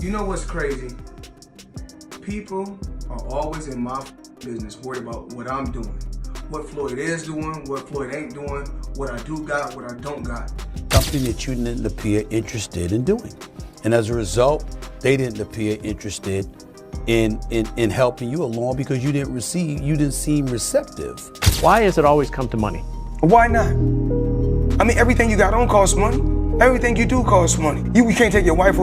You know what's crazy? People are always in my business worried about what I'm doing, what Floyd is doing, what Floyd ain't doing, what I do got, what I don't got. Something that you didn't appear interested in doing. And as a result, they didn't appear interested in helping you along because you didn't seem receptive. Why has it always come to money? Why not? I mean, everything you got don't cost money. Everything you do costs money. You can't take your wife.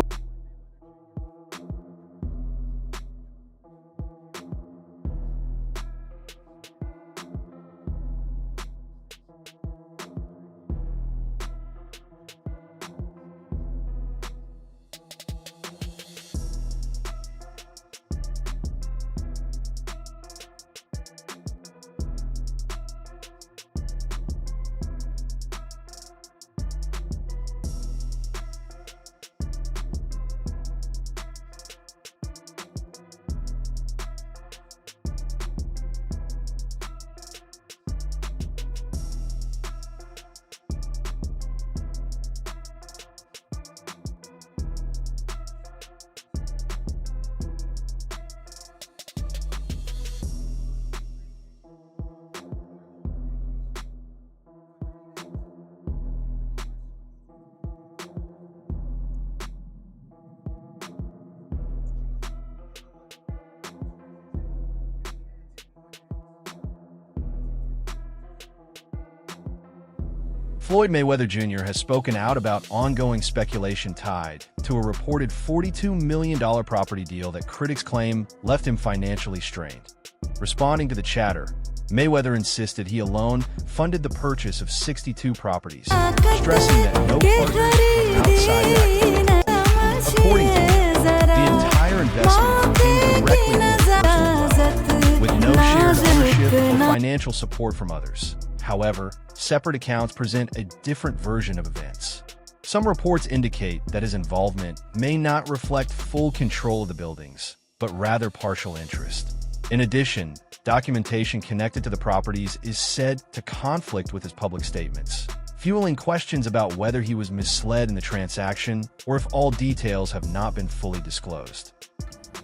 Floyd Mayweather Jr. has spoken out about ongoing speculation tied to a reported $42 million property deal that critics claim left him financially strained. Responding to the chatter, Mayweather insisted he alone funded the purchase of 62 properties, stressing that no partners from outside that. According to him, the entire investment came directly from his personal wealth, with no shared ownership or financial support from others. However, separate accounts present a different version of events. Some reports indicate that his involvement may not reflect full control of the buildings, but rather partial interest. In addition, documentation connected to the properties is said to conflict with his public statements, fueling questions about whether he was misled in the transaction or if all details have not been fully disclosed.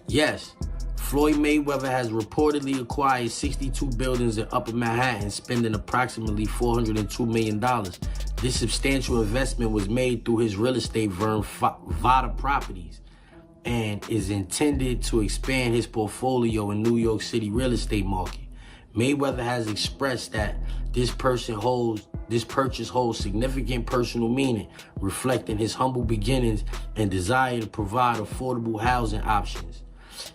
Yes, Floyd Mayweather has reportedly acquired 62 buildings in Upper Manhattan, spending approximately $402 million. This substantial investment was made through his real estate firm, Vada Properties, and is intended to expand his portfolio in New York City real estate market. Mayweather has expressed that this purchase holds significant personal meaning, reflecting his humble beginnings and desire to provide affordable housing options.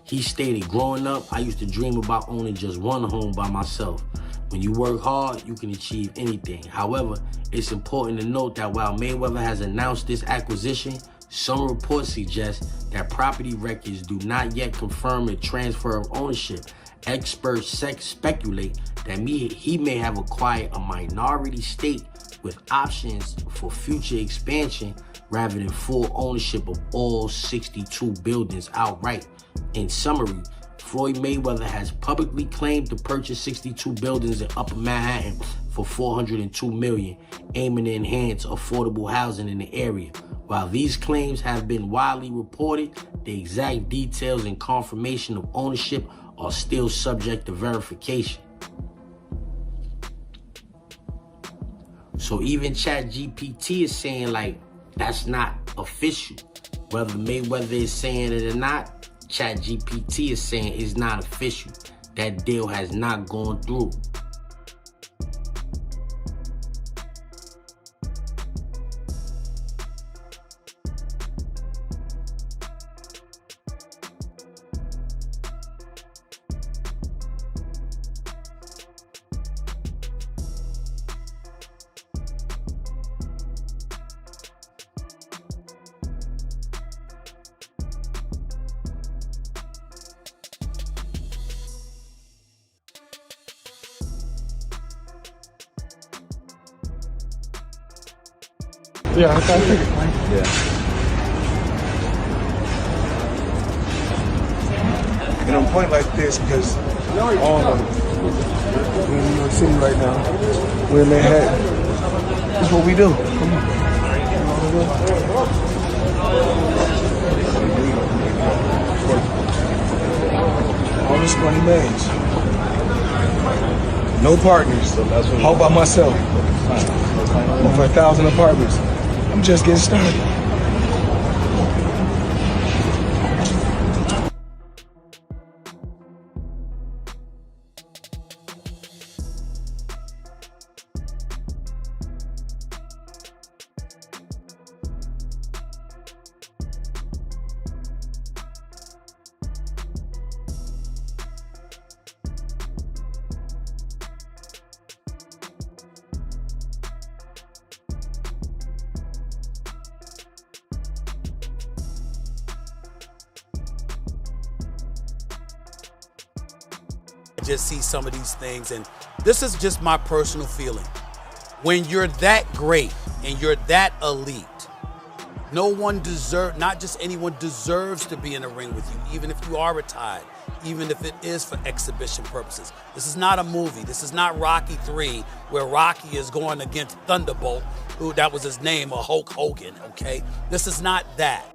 He stated, "Growing up, I used to dream about owning just one home by myself. When you work hard, you can achieve anything. However, it's important to note that while Mayweather has announced this acquisition, some reports suggest that property records do not yet confirm a transfer of ownership. Experts speculate that he may have acquired a minority stake with options for future expansion rather than full ownership of all 62 buildings outright." In summary, Floyd Mayweather has publicly claimed to purchase 62 buildings in Upper Manhattan for $402 million, aiming to enhance affordable housing in the area. While these claims have been widely reported, the exact details and confirmation of ownership are still subject to verification. So even ChatGPT is saying, like, that's not official. Whether Mayweather is saying it or not, ChatGPT is saying it's not official. That deal has not gone through. Yeah, I figured. Yeah. And I'm pointing like this because all of them, we're in New York City right now. We're in Manhattan. This is what we do. Come on. 20 millions. No partners. All by myself. Over 1,000 apartments. I'm just getting started. Just see some of these things, and this is just my personal feeling. When you're that great and you're that elite, no one not just anyone deserves to be in the ring with you, even if you are retired, even if it is for exhibition purposes. This is not a movie. This is not Rocky 3, where Rocky is going against Thunderbolt, who that was his name, or Hulk Hogan, okay? This is not that.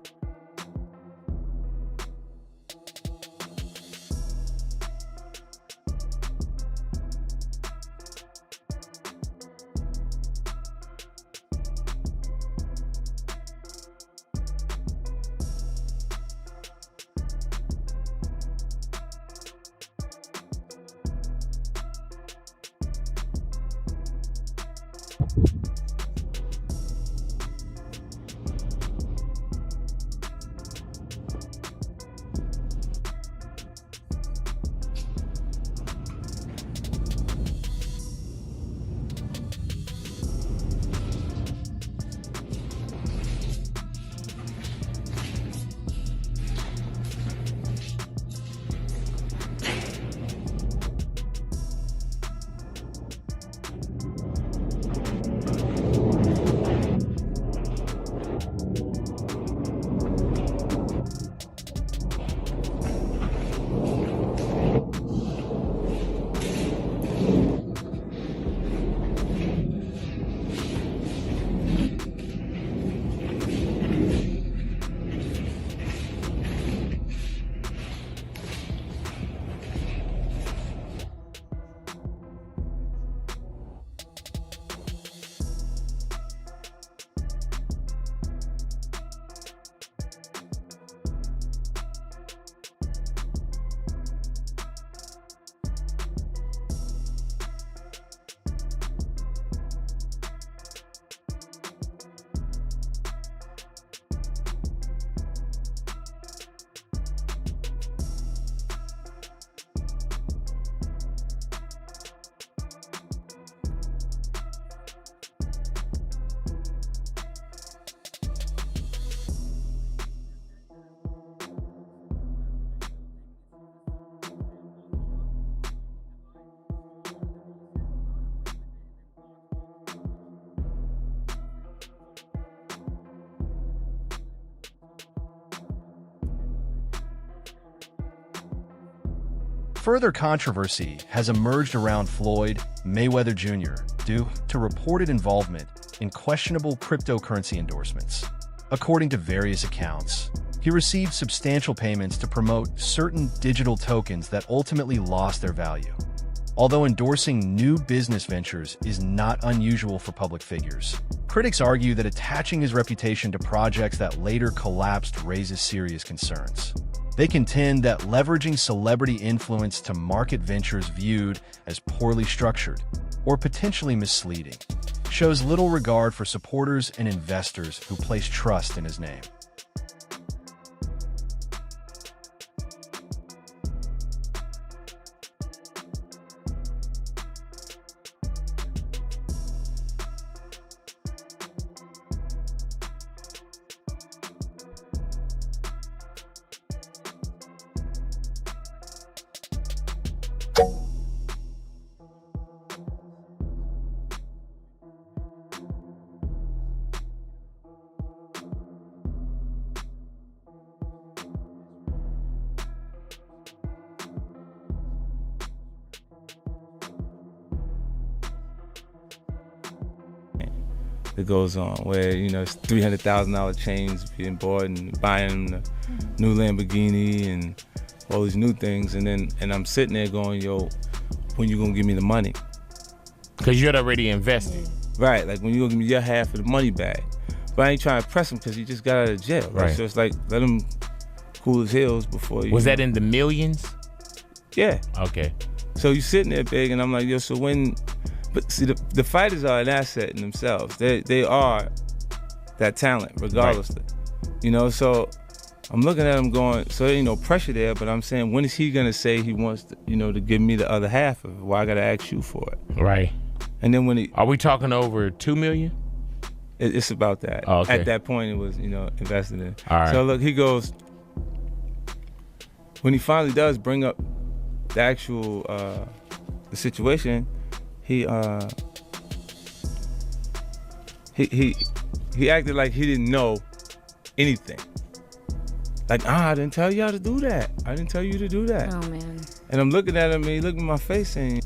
Further controversy has emerged around Floyd Mayweather Jr. due to reported involvement in questionable cryptocurrency endorsements. According to various accounts, he received substantial payments to promote certain digital tokens that ultimately lost their value. Although endorsing new business ventures is not unusual for public figures, critics argue that attaching his reputation to projects that later collapsed raises serious concerns. They contend that leveraging celebrity influence to market ventures viewed as poorly structured or potentially misleading shows little regard for supporters and investors who place trust in his name. That goes on where, you know, it's $300,000 chains being bought and buying a new Lamborghini and all these new things, and I'm sitting there going, yo, when you gonna give me the money? Because you're already invested. Right, like when you gonna give me your half of the money back? But I ain't trying to press him because he just got out of jail. Right? So it's like, let him cool his heels before you. Was that in the millions? Yeah. Okay. So you sitting there big, and I'm like, yo, so when, but see, the fighters are an asset in themselves. They are that talent, regardless. Right. You know, so I'm looking at him going, so there ain't no pressure there, but I'm saying, when is he gonna say he wants to, you know, to give me the other half of it? Why I gotta ask you for it? Right. And then when he... Are we talking over $2 million? It's about that. Oh, okay. At that point, it was, you know, invested in. All right. So look, he goes, when he finally does bring up the actual the situation, he acted like he didn't know anything. Like, I didn't tell y'all to do that. I didn't tell you to do that. Oh, man. And I'm looking at him, and he looked in my face saying,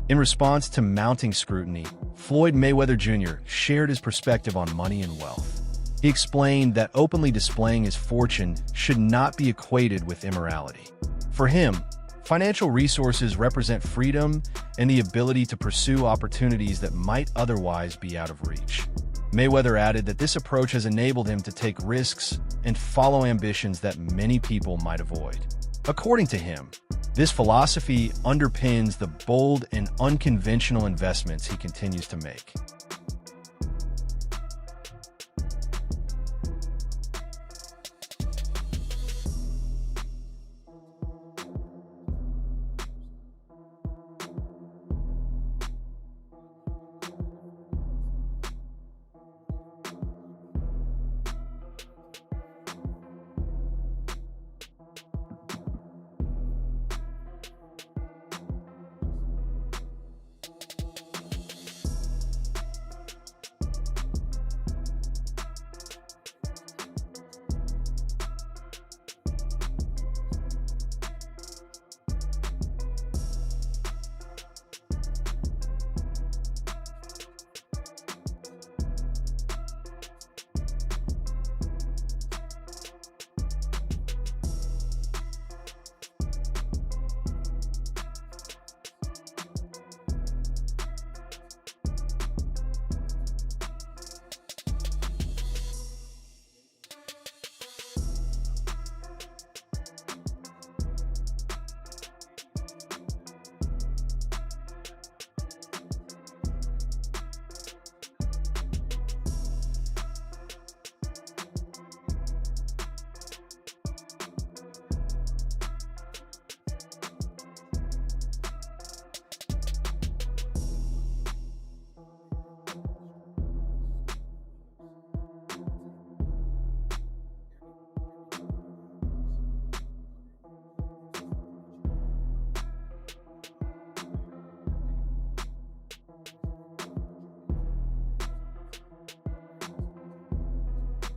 In response to mounting scrutiny, Floyd Mayweather Jr. shared his perspective on money and wealth. He explained that openly displaying his fortune should not be equated with immorality. For him, financial resources represent freedom and the ability to pursue opportunities that might otherwise be out of reach. Mayweather added that this approach has enabled him to take risks and follow ambitions that many people might avoid. According to him, this philosophy underpins the bold and unconventional investments he continues to make.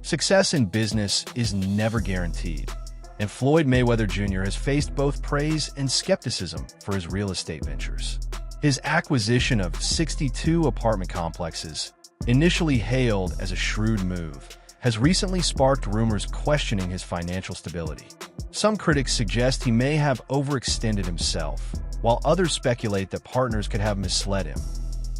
Success in business is never guaranteed, and Floyd Mayweather Jr. has faced both praise and skepticism for his real estate ventures. His acquisition of 62 apartment complexes, initially hailed as a shrewd move, has recently sparked rumors questioning his financial stability. Some critics suggest he may have overextended himself, while others speculate that partners could have misled him.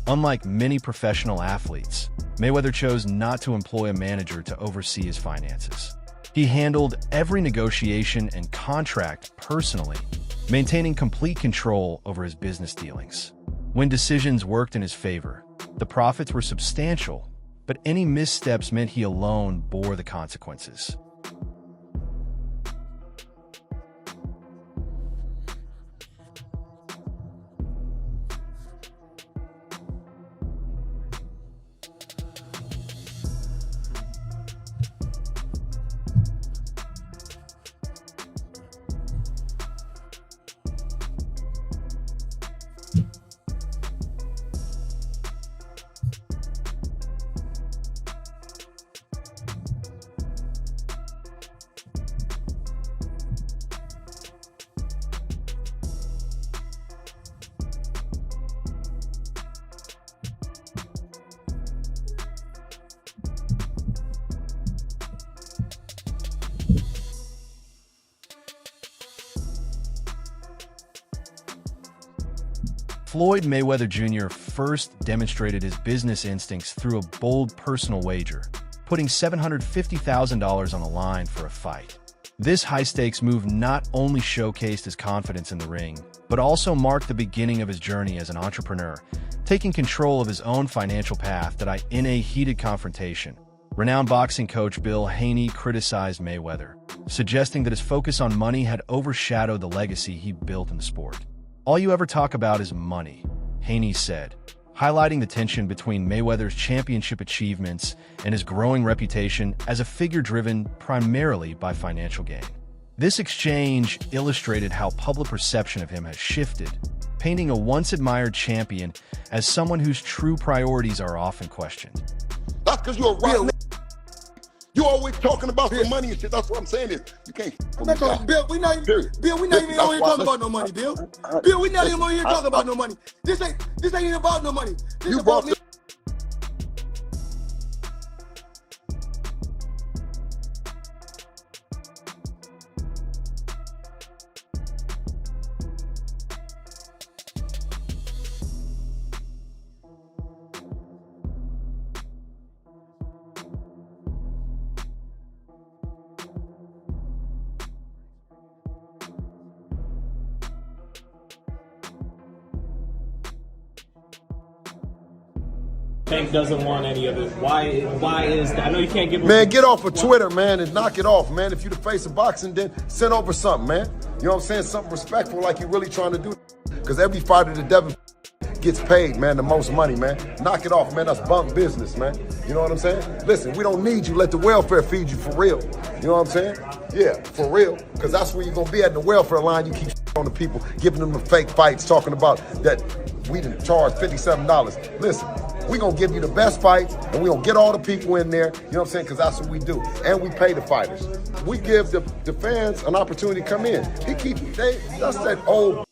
Unlike many professional athletes, Mayweather chose not to employ a manager to oversee his finances. He handled every negotiation and contract personally, maintaining complete control over his business dealings. When decisions worked in his favor, the profits were substantial, but any missteps meant he alone bore the consequences. Floyd Mayweather Jr. first demonstrated his business instincts through a bold personal wager, putting $750,000 on the line for a fight. This high-stakes move not only showcased his confidence in the ring, but also marked the beginning of his journey as an entrepreneur, taking control of his own financial path. In a heated confrontation, renowned boxing coach Bill Haney criticized Mayweather, suggesting that his focus on money had overshadowed the legacy he built in the sport. "All you ever talk about is money," Haney said, highlighting the tension between Mayweather's championship achievements and his growing reputation as a figure driven primarily by financial gain. This exchange illustrated how public perception of him has shifted, painting a once-admired champion as someone whose true priorities are often questioned. That's because you're a rotten. You always talking about the money and shit. That's what I'm saying is you can't. Bill, we not even on here talking about no money, Bill. Bill, we not even on here talking about no money. This ain't even about no money. This You about brought me. Bank doesn't want any of it. Why is that? I know you can't give. Man, get off of Twitter, man, and knock it off, man. If you the face of boxing, then send over something, man. You know what I'm saying? Something respectful, like you really trying to do. Because every fighter that Devin gets paid, man, the most money, man. Knock it off, man. That's bunk business, man. You know what I'm saying? Listen, we don't need you. Let the welfare feed you for real. You know what I'm saying? Yeah, for real. Because that's where you're going to be at in the welfare line. You keep on the people, giving them the fake fights, talking about that we done charged $57. Listen, we going to give you the best fights, and we going to get all the people in there, you know what I'm saying, because that's what we do. And we pay the fighters. We give the fans an opportunity to come in. That's that old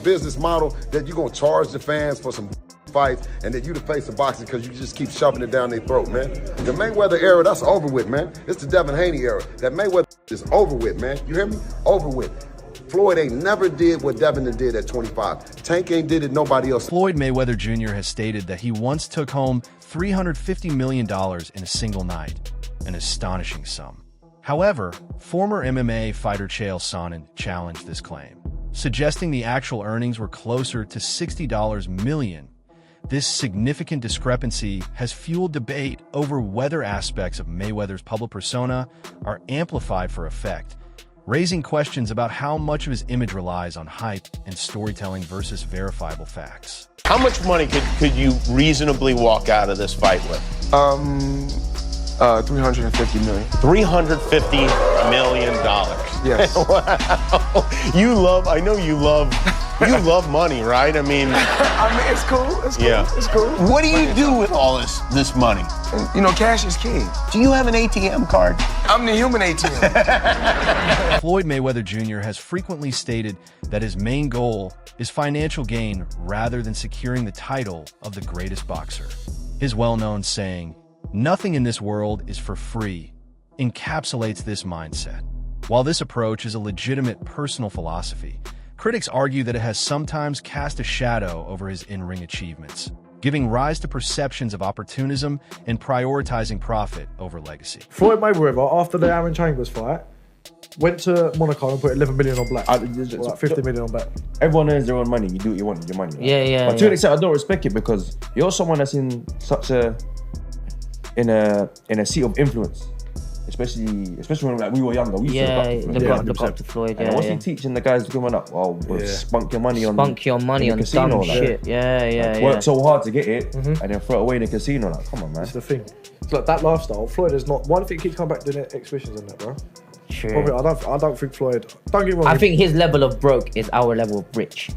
business model that you're going to charge the fans for some fights, and that you the face of boxing because you just keep shoving it down their throat, man. The Mayweather era, that's over with, man. It's the Devin Haney era. That Mayweather is over with, man. You hear me? Over with. Floyd ain't never did what Devin did at 25. Tank ain't did it, nobody else. Floyd Mayweather Jr. has stated that he once took home $350 million in a single night, an astonishing sum. However, former MMA fighter Chael Sonnen challenged this claim, suggesting the actual earnings were closer to $60 million. This significant discrepancy has fueled debate over whether aspects of Mayweather's public persona are amplified for effect, raising questions about how much of his image relies on hype and storytelling versus verifiable facts. How much money could you reasonably walk out of this fight with? 350 million. $350 million. Yes. Wow. I know you love money, right? I mean, it's cool. It's cool. Yeah. It's cool. What do you do with all this money? You know, cash is king. Do you have an ATM card? I'm the human ATM. Floyd Mayweather Jr. has frequently stated that his main goal is financial gain rather than securing the title of the greatest boxer. His well-known saying, "Nothing in this world is for free," encapsulates this mindset. While this approach is a legitimate personal philosophy, critics argue that it has sometimes cast a shadow over his in-ring achievements. giving rise to perceptions of opportunism and prioritizing profit over legacy. Floyd Mayweather, after the Aaron Chambers fight, went to Monaco and put 11 million on black. Like 50 million on black. Everyone earns their own money. You do what you want with your money. Right? Yeah. But to an extent, I don't respect it because you're someone that's in such a seat of influence. Especially when like, we were younger, we used to look up to Floyd. And what's he teaching the guys coming up? Oh, spunk your money on dumb shit. Work so hard to get it, and then throw it away in the casino. Like, come on, man. That's the thing. It's like that lifestyle. Floyd is not. One thing he keeps coming back doing exhibitions and that, bro. True. Probably, I don't think Floyd. Don't get me wrong. I think his level of broke is our level of rich.